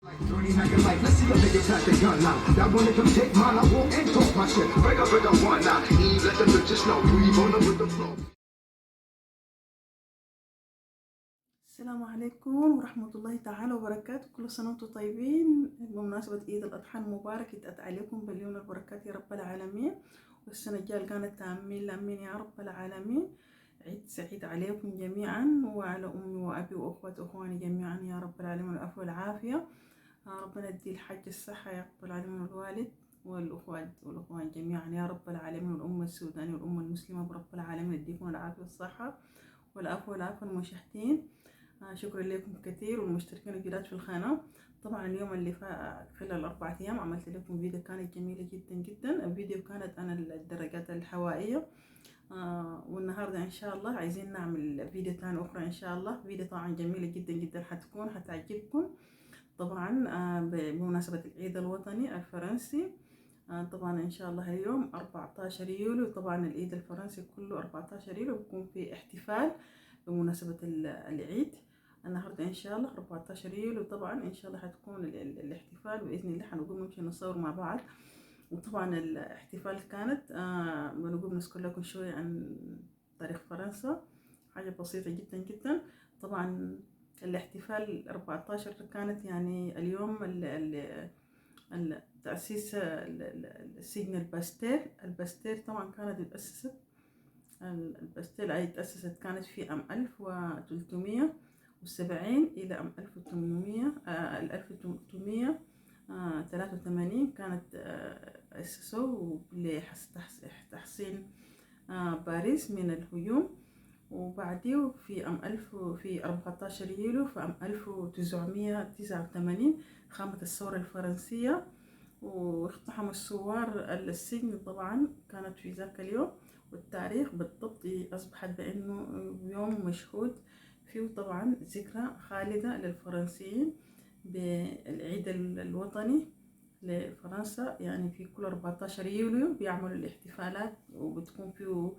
Let's see the niggas have the gun now. That one nigga take mine, I walk and talk my shit. Break up with the one now. Eve, let them bitches know. We on up with the flow. السلام عليكم ورحمة الله تعالى وبركاته. كل سنة وانتم طيبين بمناسبة عيد الأضحى المبارك. يتأتى عليكم بليون البركات يا رب العالمين، والسنة الجاية كانت آمين آمين يا رب العالمين. عيد سعيد عليكم جميعا وعلى أمي وأبي وأخواتي وأخواني جميعا يا رب العالمين، والعافية والعافية. ربنا يدي الحج الصحة يا رب العالمين، والوالد والأخوات والأخوان جميعا يا رب العالمين، والأمة السودانية والأمة المسلمة برب العالمين يديكم العافية والصحة والعفو والعافية. المشاهدين شكرا لكم كثير، والمشتركين الجداد في القناة. طبعا اليوم اللي خلال الأربعة أيام عملت لكم فيديو كانت جميلة جدا جدا. الفيديو كانت عن الدراجات الهوائية، والنهاردة إن شاء الله عايزين نعمل فيديو تاني أخرى إن شاء الله. فيديو طبعا جميلة جدا جدا حتعجبكم طبعا بمناسبة العيد الوطني الفرنسي. طبعا إن شاء الله اليوم 14 يوليو، طبعا العيد الفرنسي كله 14 يوليو بيكون في احتفال بمناسبة العيد النهاردة إن شاء الله 14 يوليو. طبعا إن شاء الله حتكون الاحتفال بإذن الله، حنقوم نمشي نصور مع بعض. وطبعا الاحتفال كانت بنقوم نذكر لكم شوية عن تاريخ فرنسا، حاجة بسيطة جدا جدا. طبعا الاحتفال 14 كانت يعني اليوم تأسيس السجن الباستير طبعا كانت اتأسست. الباستيل أي تأسست كانت في عام 1370 إلى عام 1883 كانت أسسوا لتحصين باريس من الهجوم. وبعديه في عام في 14 يوليو في عام 1989 قامت الثورة الفرنسية، واقتحم الثوار السجن. طبعا كانت في ذاك اليوم، والتاريخ بالضبط أصبحت بأنه يوم مشهود فيه طبعا ذكرى خالدة للفرنسيين بالعيد الوطني لفرنسا. يعني في كل 14 يوليو بيعملوا الاحتفالات، وبتكون فيه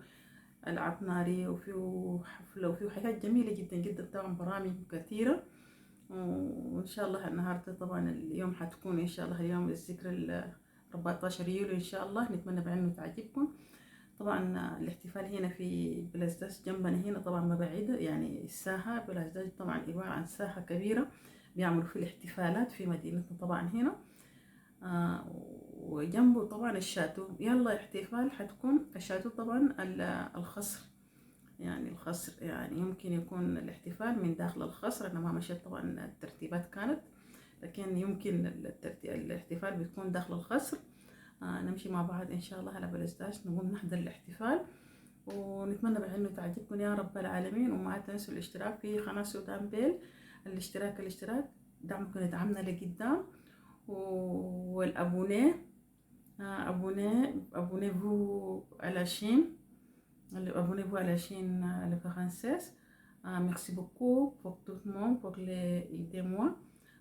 ألعاب نارية وفيه حفلة وفيه حاجات جميلة جدا جدا، طبعا برامج كثيرة. وإن شاء الله النهاردة طبعا اليوم حتكون إن شاء الله اليوم الذكرى 14 يوليو إن شاء الله. نتمنى بأنه تعجبكم. طبعا الاحتفال هنا في بلازداش جنبنا هنا، طبعا ما بعيدة يعني الساحة. بلازداش طبعا عبارة عن ساحة كبيرة بيعملوا في الاحتفالات في مدينتنا طبعا هنا. وجنبه طبعا الشاتو. يلا احتفال حتكون الشاتو طبعا الخصر، يعني الخصر يعني يمكن يكون الاحتفال من داخل الخصر. أنا ما مشيت طبعا الترتيبات كانت، لكن يمكن الاحتفال بيكون داخل الخصر. نمشي مع بعض إن شاء الله على بلازداش نقوم نحضر الاحتفال، ونتمنى بأنه تعجبكم يا رب العالمين. وما تنسوا الاشتراك في قناة سودان بيل. الاشتراك دعمكم يدعمنا لقدام، والابونيه abonnez-vous à la chaîne, abonnez-vous à la chaîne Le Française. Merci beaucoup pour tout le monde pour aider moi.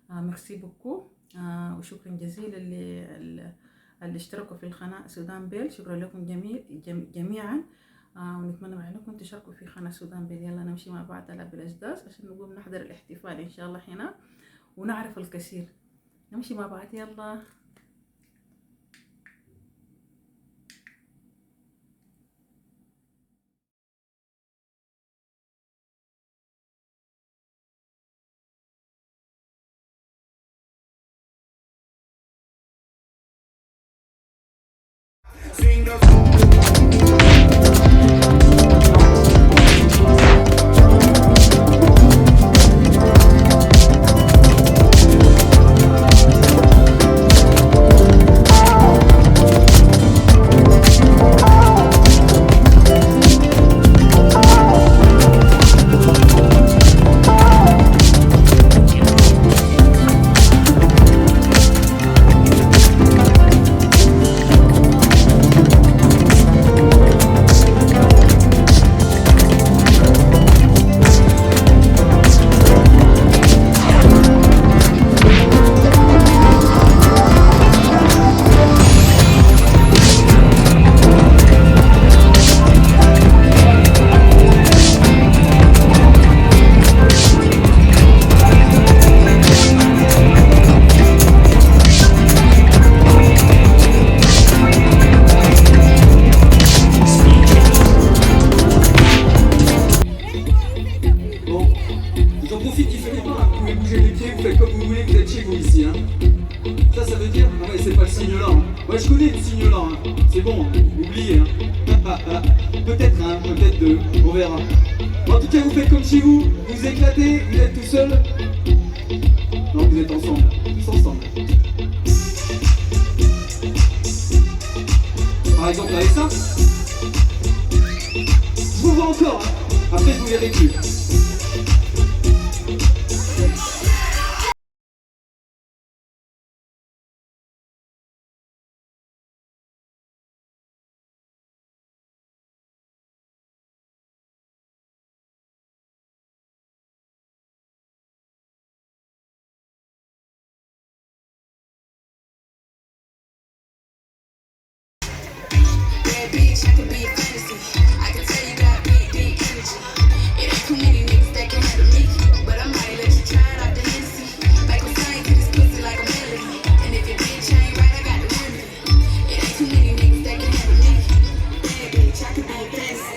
merci beaucoup. وشكرا جزيلا اللي اشتركوا في القناة سودان بيل. شكرا لكم جميعا. ونتمنى انكم تشاركوا في قناة سودان بيل. يلا نمشي مع بعض على بلازداش عشان نقوم نحضر الاحتفال ان شاء الله هنا ونعرف الكثير. نمشي مع بعض يلا. signe là. Ouais, je connais le signe là. C'est bon, oubliez. Peut-être un, peut-être deux, on verra. En tout cas, vous faites comme chez vous, vous éclatez, vous êtes tout seul. Non, vous êtes ensemble, tous ensemble. Par exemple, avec ça, je vous vois encore, hein. Après je vous verrai plus. Bitch, I could be a fantasy. I can tell you got big, big energy. It ain't too many niggas that can handle me, but I might let you try it out the Hennessy. Make them sing to this pussy like a melody. And if your bitch ain't right, I got the remedy. It ain't too many niggas that can handle me. Bad bitch, I could be a fantasy.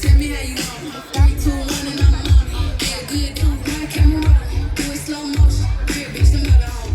Tell me how you want. 3, 2, 1, and I'm on it. Feel good, too. My camera rolling. Do it slow motion. Real bitch, another home.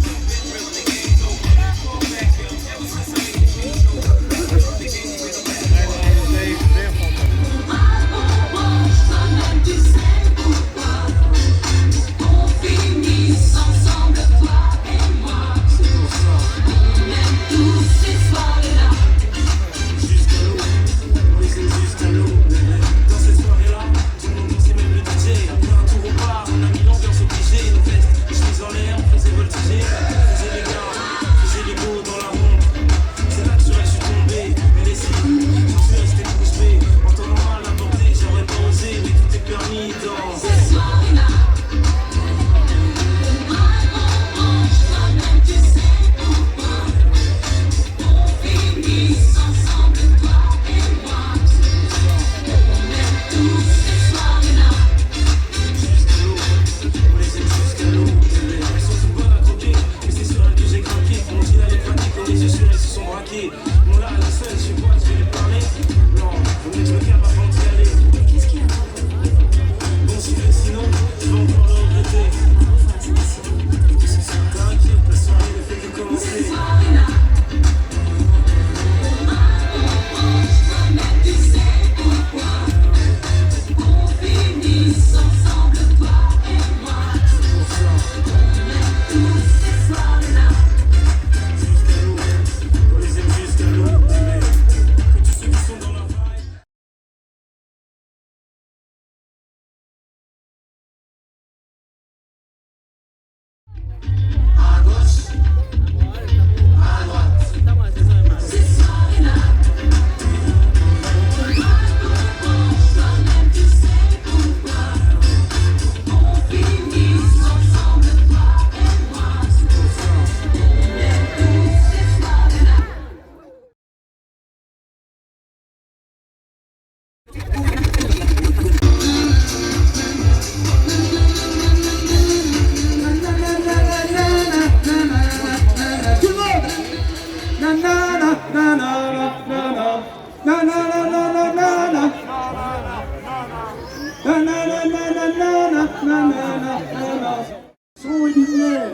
Son et lumière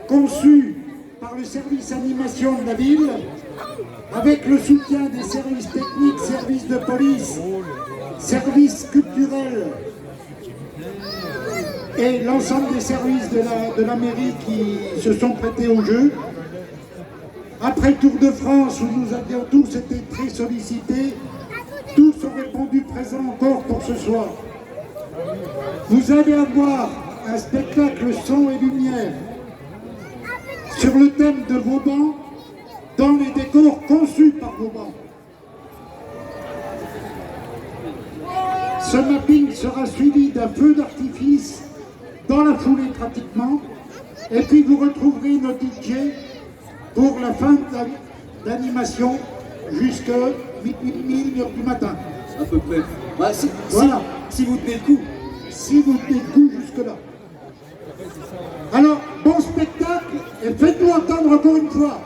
conçu par le service animation de la ville, avec le soutien des services techniques, services de police, services culturels et l'ensemble des services de la mairie qui se sont prêtés au jeu. Après le Tour de France, où nous avions tous été très sollicités, tous ont répondu présents encore pour ce soir. Vous allez avoir un spectacle son et lumière sur le thème de Vauban, dans les décors conçus par Vauban. Ce mapping sera suivi d'un feu d'artifice dans la foulée pratiquement, et puis vous retrouverez nos DJ pour la fin de l'animation jusqu'à 1h du matin. À peu près. Bah, Voilà. Si vous tenez le coup. Si vous tenez le coup jusque-là. Alors, bon spectacle, et faites-nous entendre encore une fois.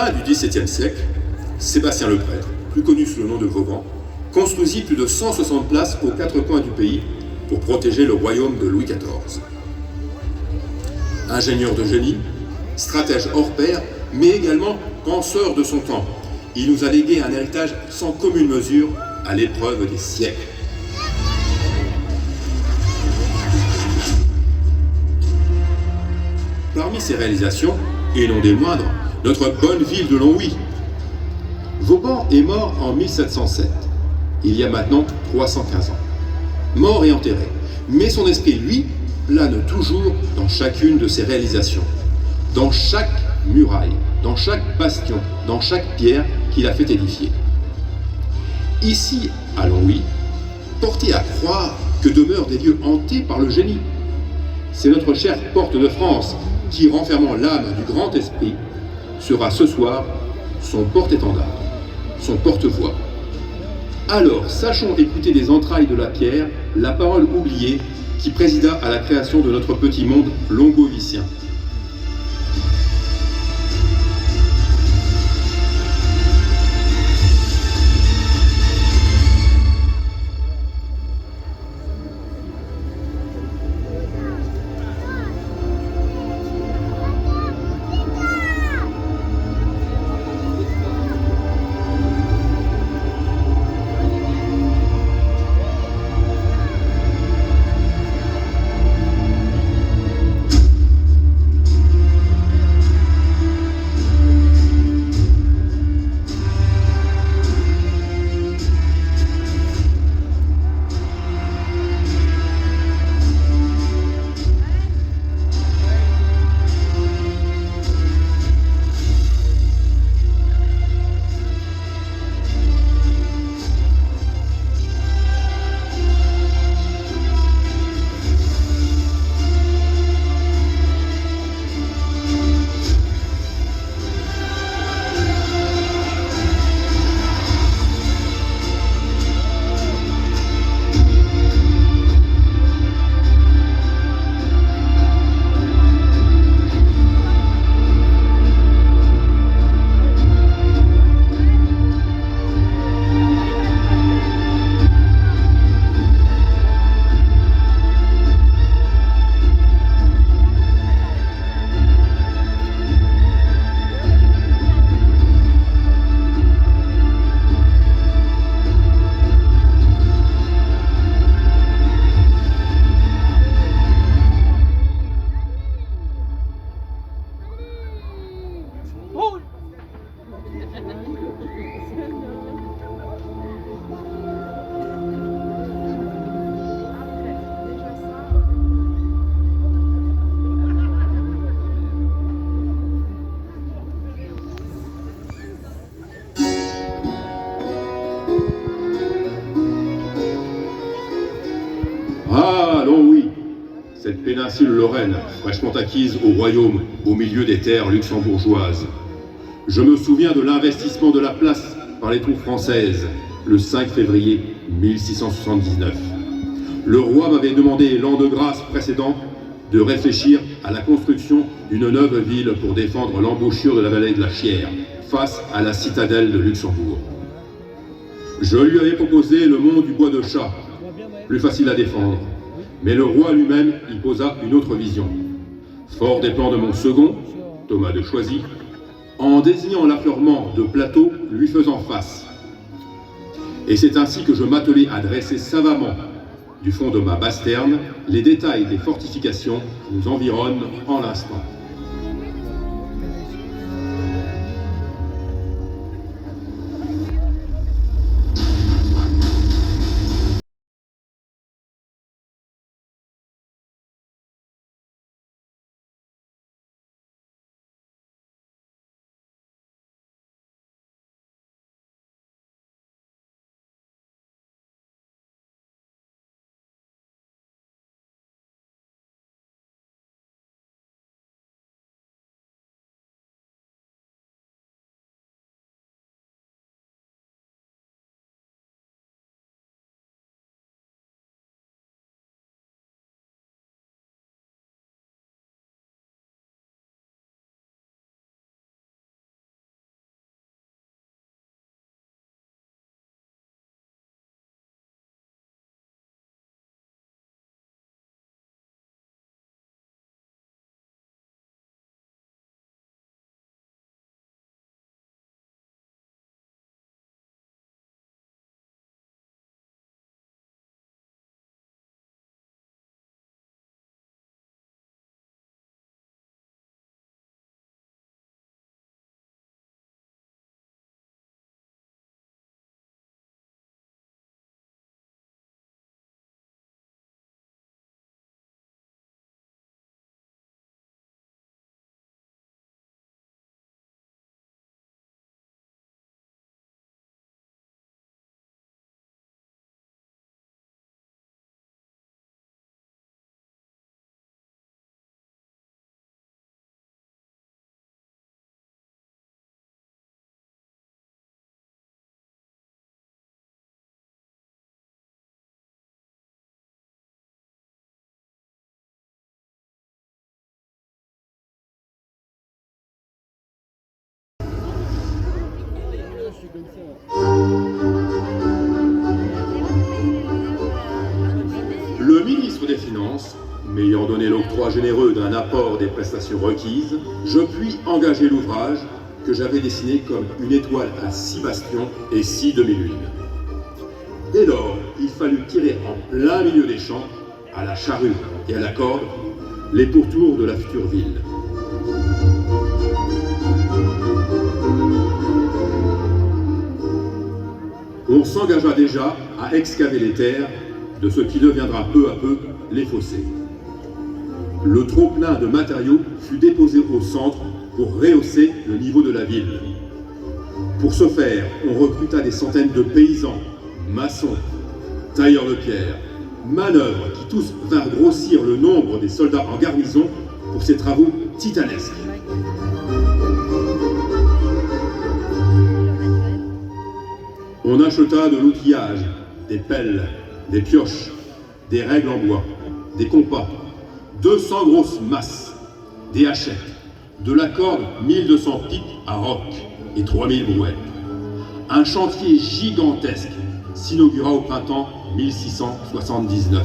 fin du XVIIe siècle, Sébastien le Prêtre, plus connu sous le nom de Vauban, construisit plus de 160 places aux quatre coins du pays pour protéger le royaume de Louis XIV. Ingénieur de génie, stratège hors pair, mais également penseur de son temps, il nous a légué un héritage sans commune mesure à l'épreuve des siècles. Parmi ses réalisations, et non des moindres, notre bonne ville de Longwy. Vauban est mort en 1707, il y a maintenant 315 ans. Mort et enterré, mais son esprit, lui, plane toujours dans chacune de ses réalisations, dans chaque muraille, dans chaque bastion, dans chaque pierre qu'il a fait édifier. Ici, à Longwy, porté à croire que demeurent des lieux hantés par le génie. C'est notre chère porte de France qui, renfermant l'âme du grand esprit, sera ce soir son porte-étendard, son porte-voix. Alors, sachons écouter des entrailles de la pierre la parole oubliée qui présida à la création de notre petit monde longovicien. Ah, Longwy, cette péninsule lorraine, fraîchement acquise au royaume, au milieu des terres luxembourgeoises. Je me souviens de l'investissement de la place par les troupes françaises, le 5 février 1679. Le roi m'avait demandé l'an de grâce précédent de réfléchir à la construction d'une neuve ville pour défendre l'embouchure de la vallée de la Chière, face à la citadelle de Luxembourg. Je lui avais proposé le mont du Bois de Chat, plus facile à défendre, mais le roi lui-même y posa une autre vision. Fort des plans de mon second, Thomas de Choisy, en désignant l'affleurement de plateaux lui faisant face. Et c'est ainsi que je m'attelai à dresser savamment, du fond de ma basterne, les détails des fortifications qui nous environnent en l'instant. moyennant l'octroi généreux d'un apport des prestations requises, je puis engager l'ouvrage que j'avais dessiné comme une étoile à 6 bastions et 6 demi-lunes. Dès lors, il fallut tirer en plein milieu des champs, à la charrue et à la corde, les pourtours de la future ville. On s'engagea déjà à excaver les terres de ce qui deviendra peu à peu les fossés. Le trop-plein de matériaux fut déposé au centre pour rehausser le niveau de la ville. Pour ce faire, on recruta des centaines de paysans, maçons, tailleurs de pierre, manœuvres qui tous vinrent grossir le nombre des soldats en garnison pour ces travaux titanesques. On acheta de l'outillage, des pelles, des pioches, des règles en bois, des compas, 200 grosses masses, des hachettes, de la corde 1200 pics à roc et 3000 brouettes. Un chantier gigantesque s'inaugura au printemps 1679.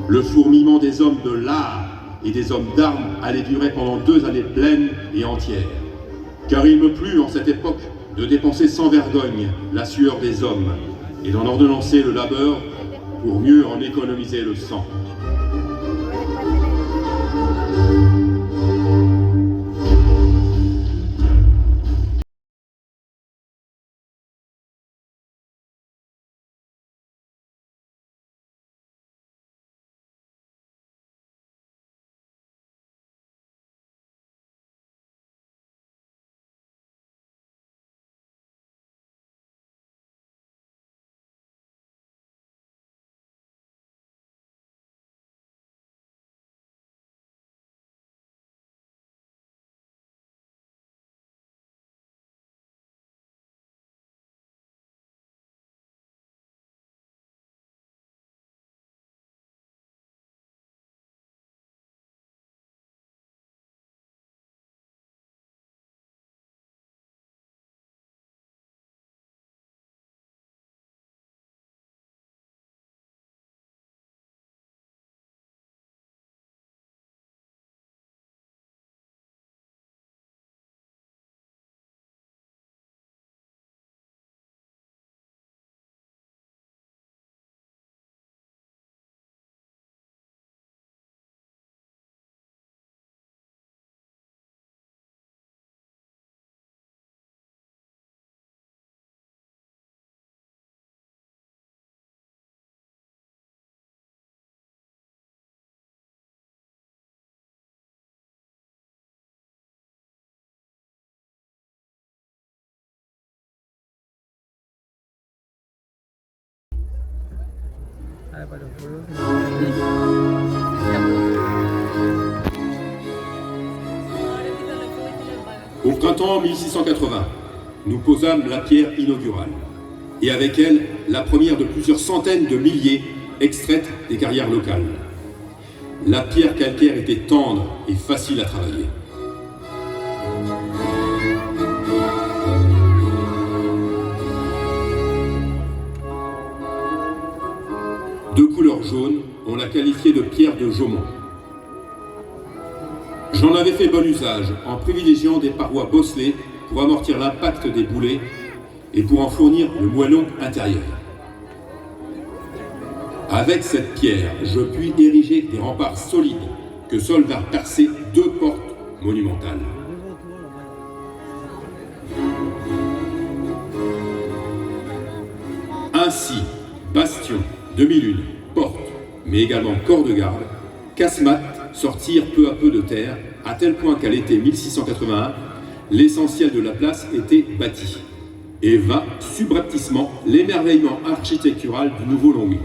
Le fourmillement des hommes de l'art et des hommes d'armes allait durer pendant 2 années pleines et entières. Car il me plut en cette époque de dépenser sans vergogne la sueur des hommes et d'en ordonnancer le labeur pour mieux en économiser le sang. Au printemps 1680, nous posâmes la pierre inaugurale, et avec elle, la première de plusieurs centaines de milliers extraites des carrières locales. La pierre calcaire était tendre et facile à travailler. De couleur jaune, on la qualifiait de pierre de Jaumont. J'en avais fait bon usage en privilégiant des parois bosselées pour amortir l'impact des boulets et pour en fournir le moellon intérieur. Avec cette pierre, je puis ériger des remparts solides que seuls vinrent percer 2 portes monumentales. Ainsi, bastions, demi-lunes, portes, mais également corps de garde, casemates sortirent peu à peu de terre, à tel point qu'à l'été 1681, l'essentiel de la place était bâti, et vint subrepticement l'émerveillement architectural du nouveau Longwy.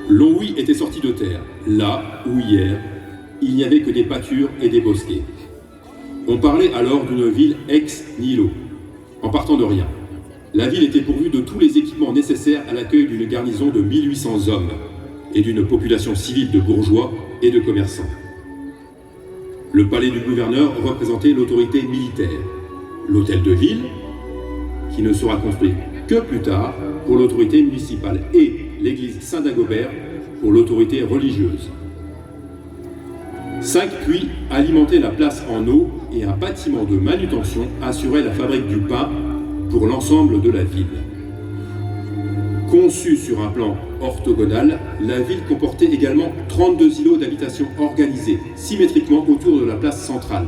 Longwy était sorti de terre, là où hier, il n'y avait que des pâtures et des bosquets. On parlait alors d'une ville ex nihilo, en partant de rien. La ville était pourvue de tous les équipements nécessaires à l'accueil d'une garnison de 1800 hommes et d'une population civile de bourgeois et de commerçants. Le palais du gouverneur représentait l'autorité militaire, l'hôtel de ville, qui ne sera construit que plus tard pour l'autorité municipale, et l'église Saint-Dagobert pour l'autorité religieuse. 5 puits alimentaient la place en eau et un bâtiment de manutention assurait la fabrique du pain pour l'ensemble de la ville. Conçue sur un plan orthogonal, la ville comportait également 32 îlots d'habitation organisés symétriquement autour de la place centrale.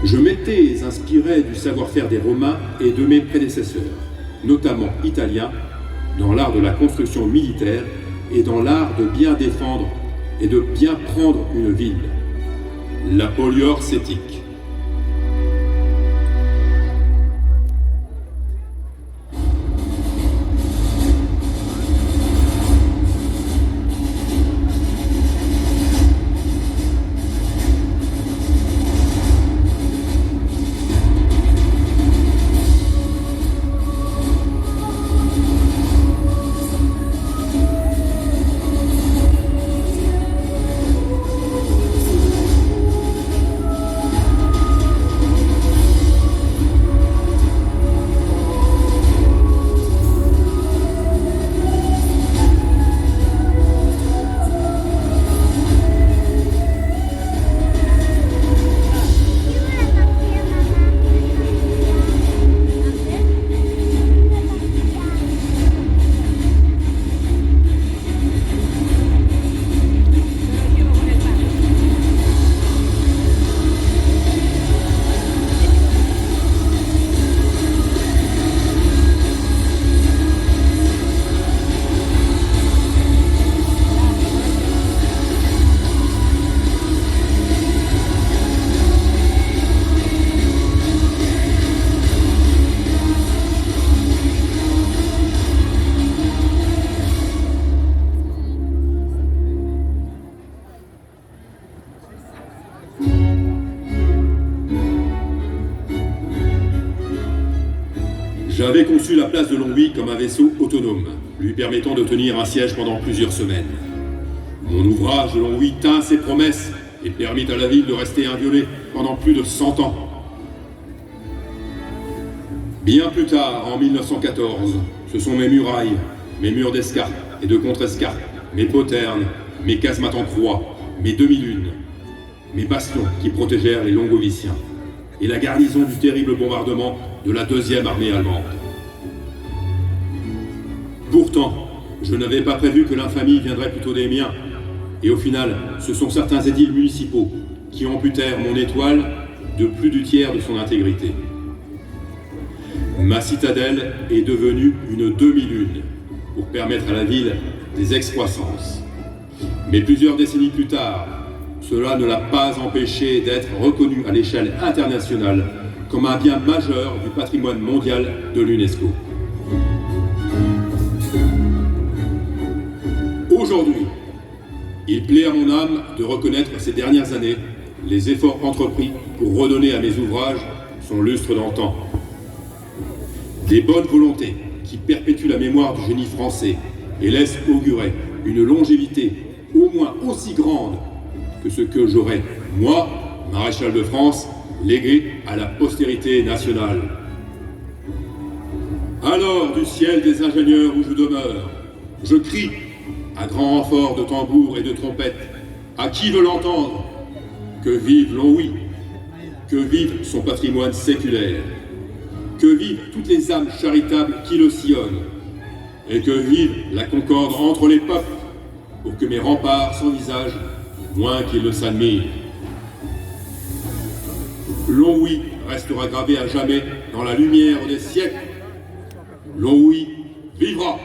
Je m'étais inspiré du savoir-faire des Romains et de mes prédécesseurs, notamment italiens, dans l'art de la construction militaire et dans l'art de bien défendre et de bien prendre une ville, la poliorcétique. J'avais conçu la place de Longwy comme un vaisseau autonome, lui permettant de tenir un siège pendant plusieurs semaines. Mon ouvrage de Longwy tint ses promesses et permit à la ville de rester inviolée pendant plus de 100 ans. Bien plus tard, en 1914, ce sont mes murailles, mes murs d'escarpe et de contre-escarpe, mes poternes, mes casemates en croix, mes demi-lunes, mes bastions qui protégèrent les Longoviciens, et la garnison du terrible bombardement de la 2e armée allemande. Pourtant, je n'avais pas prévu que l'infamie viendrait plutôt des miens, et au final, ce sont certains édiles municipaux qui amputèrent mon étoile de plus du tiers de son intégrité. Ma citadelle est devenue une demi-lune pour permettre à la ville des excroissances. Mais plusieurs décennies plus tard, cela ne l'a pas empêché d'être reconnu à l'échelle internationale comme un bien majeur du patrimoine mondial de l'UNESCO. Aujourd'hui, il plaît à mon âme de reconnaître ces dernières années les efforts entrepris pour redonner à mes ouvrages son lustre d'antan. Des bonnes volontés qui perpétuent la mémoire du génie français et laissent augurer une longévité au moins aussi grande que ce que j'aurais, moi, maréchal de France, légué à la postérité nationale. Alors, du ciel des ingénieurs où je demeure, je crie, à grand renfort de tambours et de trompettes, à qui veut l'entendre, que vive Longwy, que vive son patrimoine séculaire, que vivent toutes les âmes charitables qui le sillonnent, et que vive la concorde entre les peuples, pour que mes remparts s'envisagent moins qu'ils ne s'admirent. Longwy restera gravé à jamais dans la lumière des siècles. Longwy vivra.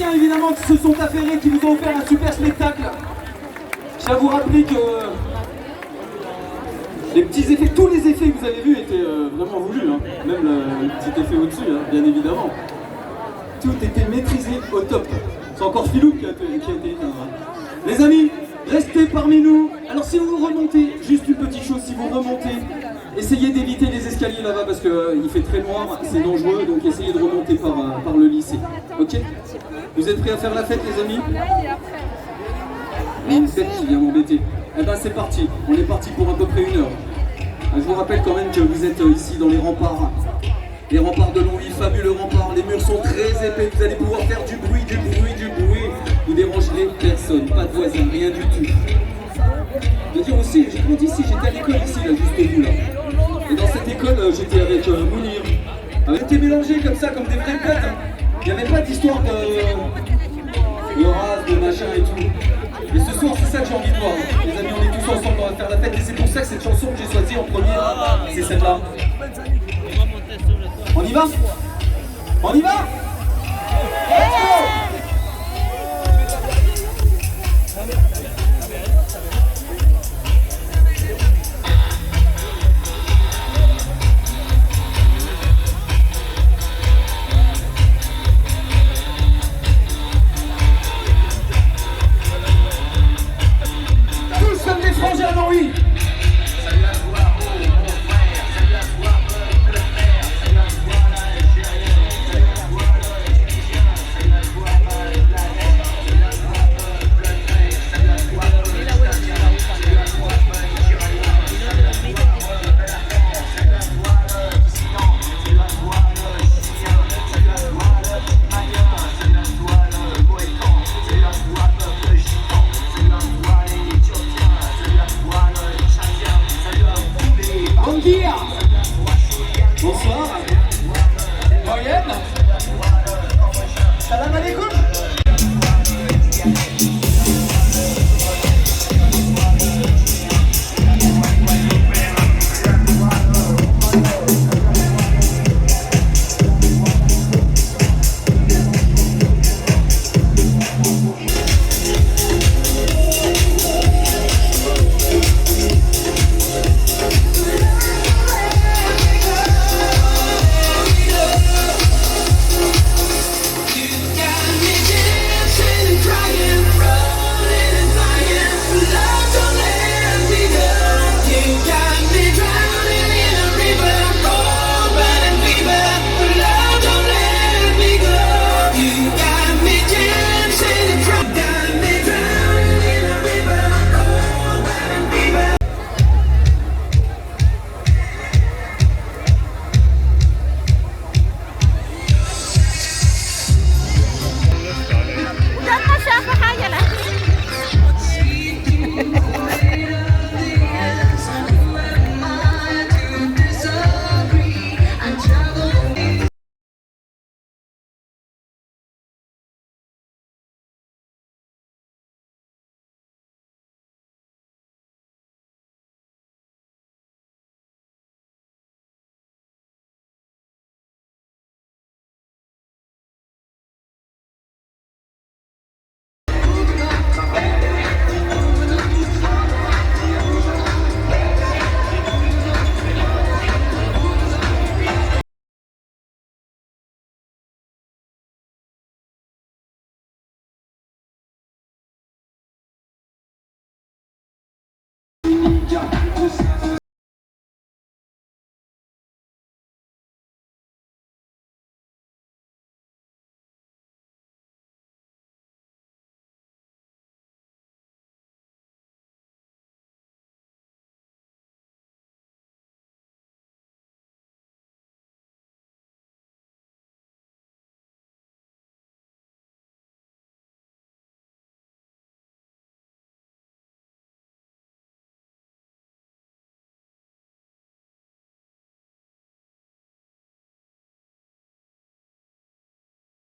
musiciens évidemment qui se sont affairés, qui vous ont offert un super spectacle. Je tiens à vous rappeler que les petits effets, tous les effets que vous avez vus étaient vraiment voulus, hein. Même le petit effet au-dessus, hein, bien évidemment. Tout était maîtrisé au top. C'est encore Philou qui a été éteint. Les amis, restez parmi nous. Alors si vous remontez, juste une petite chose, si vous remontez, essayez d'éviter les escaliers là-bas parce qu'il fait très noir, c'est dangereux, donc essayez de remonter par le lycée. Ok? Vous êtes prêts à faire la fête les amis? Une fête qui vient m'embêter. Eh ben c'est parti, on est parti pour à peu près 1 heure. Je vous rappelle quand même que vous êtes ici dans les remparts. Les remparts de Longwy, fabuleux remparts, les murs sont très épais, vous allez pouvoir faire du bruit, vous dérangerez personne, pas de voisins, rien du tout. Je veux dire aussi, j'ai grandi ici, j'étais à l'école ici, là, juste au bout là. Et dans cette école, j'étais avec Mounir. On était mélangés comme ça, comme des vrais potes. Hein. Il n'y avait pas d'histoire de race, de machin et tout. Et ce soir, c'est ça que j'ai envie de voir. Les amis, on est tous ensemble, on va faire la fête. Et c'est pour ça que cette chanson que j'ai choisie en premier, c'est celle-là. On y va? On y va? Let's go! Tous comme des frangins, non oui. Bonsoir. Moyenne. Salam alaikum.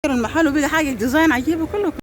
المحل وبقى حاجة ديزاين عجيب وكله